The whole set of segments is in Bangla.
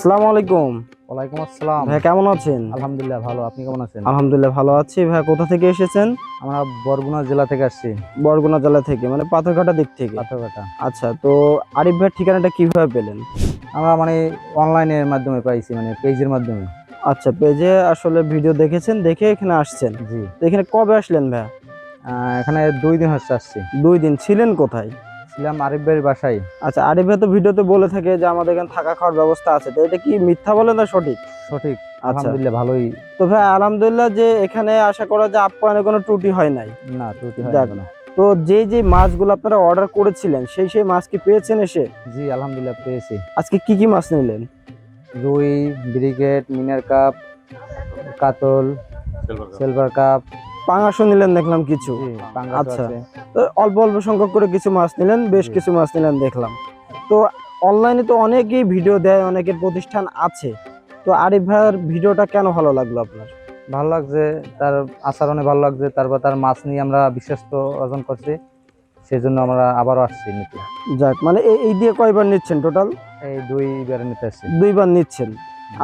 আসসালামু আলাইকুম। ওয়ালাইকুম আসসালাম। ভাই কেমন আছেন? আলহামদুলিল্লাহ ভালো। আপনি কেমন আছেন? আলহামদুলিল্লাহ ভালো আছি। ভাই কোথা থেকে এসেছেন? আমরা বরগুনা জেলা থেকে আসছি, বরগুনা জেলা থেকে, মানে পাথরঘাটা দিক থেকে। পাথরঘাটা। আচ্ছা, তো আরিফ ভাইয়ের ঠিকানাটা কিভাবে পেলেন? আমরা অনলাইনের মাধ্যমে পাইছি, পেজের মাধ্যমে। আচ্ছা, পেজে আসলে ভিডিও দেখেছেন, দেখে এখানে আসছেন। জি। তো এখানে কবে আসলেন ভাই? এখানে 2 দিন হচ্ছে আসছি। 2 দিন ছিলেন কোথায়? ছিলাম আরিফ ভাইয়ের বাসায়। আচ্ছা, আরিফ ভাই তো ভিডিওতে বলে থাকে যে আমাদের এখানে থাকা খাওয়ার ব্যবস্থা আছে, তো এটা কি মিথ্যা বলে না সঠিক? সঠিক। আচ্ছা, আলহামদুলিল্লাহ ভালোই। তো ভাই আলহামদুলিল্লাহ যে এখানে আশা করা যে আপ্যায়নে কোনো ত্রুটি হয় নাই। না, ত্রুটি হয় যাক, না। তো যে মাছগুলো আপনারা অর্ডার করেছিলেন সেই মাছ কি পেয়েছেন এসে? জি আলহামদুলিল্লাহ পেয়েছি। আজকে কি মাছ নিলেন? রুই, ব্রিগেড, মিনার কাপ, কাতল, সিলভার কাপ। পাঙাশও নিলেন দেখলাম কিছু। জি, পাঙ্গাস আচ্ছা, আছে। তো অল্প অল্প সংখ্যক করে কিছু মাছ নিলেন, বেশ জি। কিছু মাছ নিলেন দেখলাম। তো অনলাইনে তো অনেকেই ভিডিও দেয়, অনেকের প্রতিষ্ঠান আছে, তো আরিফ ভাইয়ের ভিডিওটা কেন ভালো লাগলো আপনার? ভালো লাগছে, তার আচরণে ভালো লাগছে, তারপর তার মাছ নিয়ে আমরা বিশ্বস্ত অর্জন করছি, সেই জন্য আমরা আবারও আসছি নিতে। যাক, মানে এই দিয়ে কয়বার নিচ্ছেন টোটাল? এই 2 বার নিতে আসছি। 2বার নিচ্ছেন।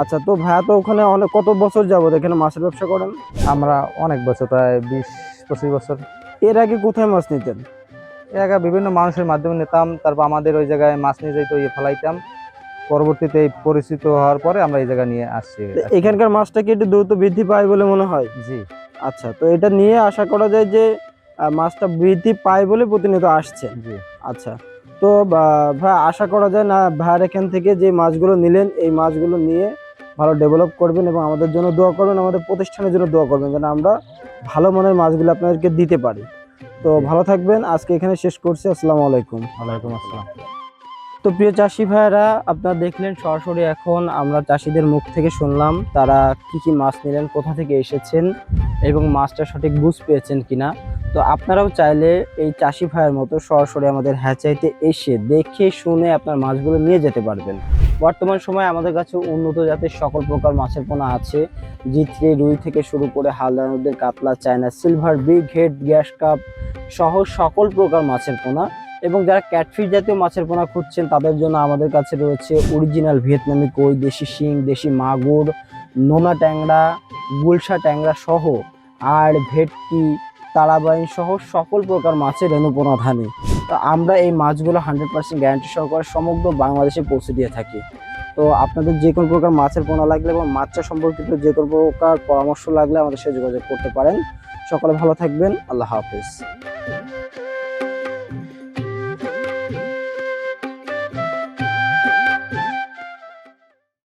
আচ্ছা, তো ভাইয়া তো ওখানে অনেক কত বছর যাবত এখানে মাছের ব্যবসা করেন? আমরা অনেক বছর, প্রায় 20-25 বছর। এর আগে কোথায় মাছ নিতেন? এর আগে বিভিন্ন মানুষের মাধ্যমে নিতাম, তারপর আমাদের ওই জায়গায় মাছ নিয়ে যাইতো, ফেলাইতাম। পরবর্তীতে এই পরিচিত হওয়ার পরে আমরা এই জায়গায় নিয়ে আসছি। তো এখানকার মাছটা কি একটু দ্রুত বৃদ্ধি পায় বলে মনে হয়? জি। আচ্ছা, তো এটা নিয়ে আশা করা যায় যে মাছটা বৃদ্ধি পায় বলে প্রতিনিয়ত আসছে। জি। আচ্ছা, তো ভাই আশা করা যায় না ভাইয়ার এখান থেকে যে মাছগুলো নিলেন এই মাছগুলো নিয়ে ভালো ডেভেলপ করবেন এবং আমাদের জন্য দোয়া করবেন, আমাদের প্রতিষ্ঠানের জন্য দোয়া করবেন যেন আমরা ভালো মানের মাছগুলো আপনাদেরকে দিতে পারি। তো জি। ভালো থাকবেন, আজকে এখানে শেষ করছি। আসসালামু আলাইকুম। ওয়ালাইকুম আসসালাম। তো প্রিয় চাষি ভাইয়েরা, আপনারা দেখলেন সরাসরি এখন আমরা চাষিদের মুখ থেকে শুনলাম তারা কি মাছ নিলেন, কোথা থেকে এসেছেন এবং মাছটা সঠিক বুঝ পেয়েছেন কিনা। তো আপনারাও চাইলে এই চাষি ভাইয়ের মতো সরাসরি আমাদের হ্যাচাইতে এসে দেখে শুনে আপনার মাছগুলো নিয়ে যেতে পারবেন। বর্তমান সময়ে আমাদের কাছে উন্নত জাতের সকল প্রকার মাছের পোনা আছে। G3 রুই থেকে শুরু করে হালদা নদীর কাতলা, China silver, big head, gas cup সহ সকল প্রকার মাছের পোনা। এবং যারা ক্যাটফিশ জাতীয় মাছের পোনা খুঁজছেন তাদের জন্য আমাদের কাছে রয়েছে অরিজিনাল ভিয়েতনামি কই, দেশি শিং, দেশি মাগুর, নোনা ট্যাংরা, গুলশা ট্যাংরা সহ আর ভেটকি, তারাবাইন সহ সকল প্রকার মাছের রেণুপোনা ধানি। তো আমরা এই মাছগুলো 100% গ্যারান্টি সহকারে সমগ্র বাংলাদেশে পৌঁছে দিয়ে থাকি। তো আপনাদের যে কোনো প্রকার মাছের পোনা লাগলে এবং মাছ চাষ সম্পর্কিত যে কোনো প্রকার পরামর্শ লাগলে আমাদের সাথে যোগাযোগ করতে পারেন। সকলে ভালো থাকবেন। আল্লাহ হাফেজ।